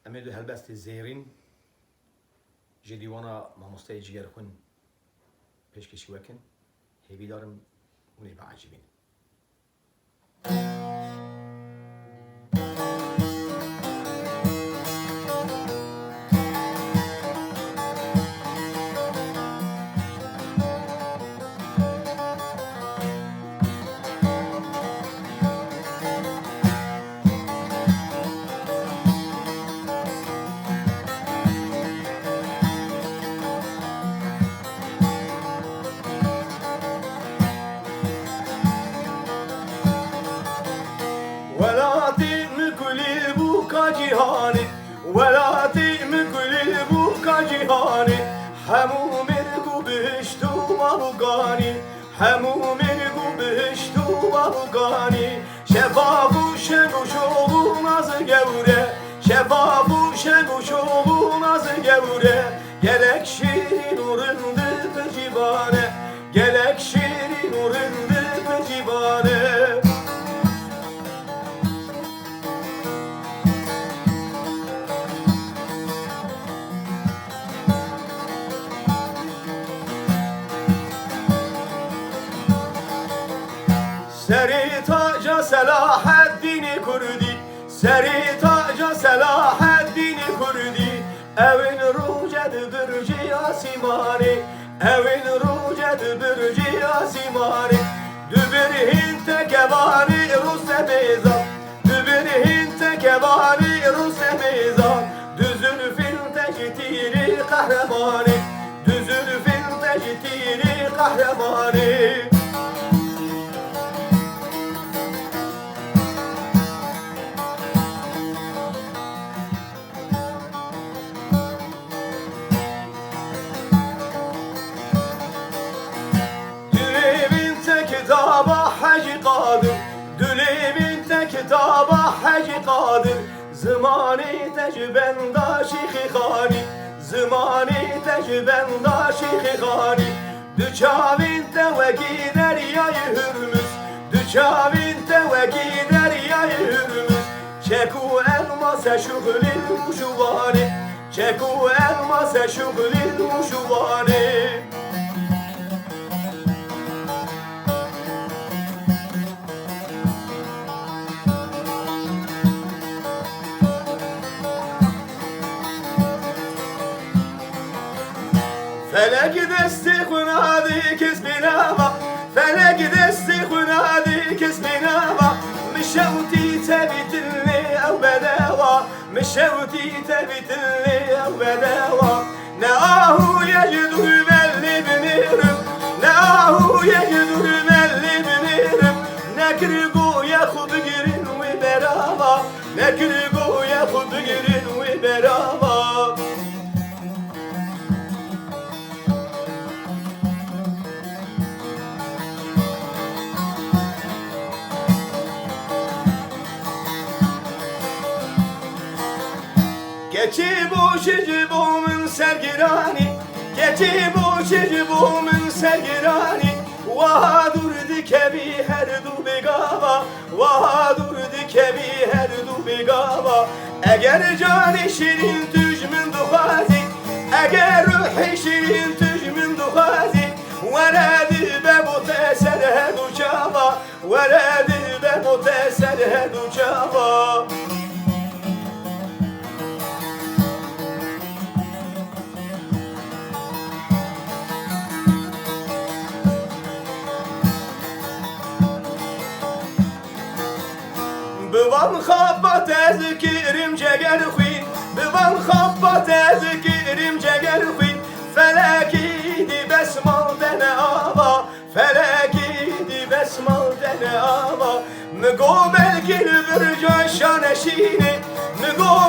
امید هلبست زیرین جدیوانا مامۆستای جیگر خون پێشکەشی وەکن هێوی دارم ونێ بەعەجیبین. ولاتي مكل البوكا جهاني ولاتي مكل البوكا جهاني همو مرقو بهشتو باروغاني همو مرقو بهشتو باروغاني شفافو شنو شوبو ناز گوره شفافو شنو شوبو ناز گوره gerek şirin urundu bir civane gerek şirin urundu bir civane. Seri taca Selahaddin Kurdi Seri taca Selahaddin Kurdi Evin ruced bürci asimani Evin ruced bürci asimani Dübir hinte kevani Rus'e meyzan Dübir hinte kevani Rus'e meyzan Düzül fil tectiri kahramani Düzül fil tectiri kahramani. Kitaba Hacı Kadir Dülibinte kitaba Hacı Kadir Zımani tecbenda Şeyh Khani Zımani tecbenda Şeyh Khani Düçavinte ve gider yayı hürmüz Düçavinte ve gider yayı hürmüz Çeku elmase şuhlil muşuvani Çeku elmase şuhlil muşuvani. Felek desti hunadi kesbinava Felek desti hunadi kesbinava Mişevti tebitilli ev bedeva Mişevti tebitilli ev bedeva Ne ahu yecidu belli binirim Ne ahu yecidu belli binirim Ne kirgo yakhud girin ve berava Ne kirgo yakhud girin ve berava. Geçi bu şicibumun sergirani Geçi bu şicibumun sergirani Vahadur dikebi her du begava Vahadur dikebi her du begava Eğer cani şirin tücmün duhazi Eğer ruhi şirin tücmün duhazi Veledi be bu teser du çava Veledi be bu teser du çava. Bivan xabbat ezkirim ceger xwin Bivan xabbat ezkirim ceger xwin Felekidi besmal dene ava Felekidi besmal dene ava Migo belgil bir coşan eşini Migo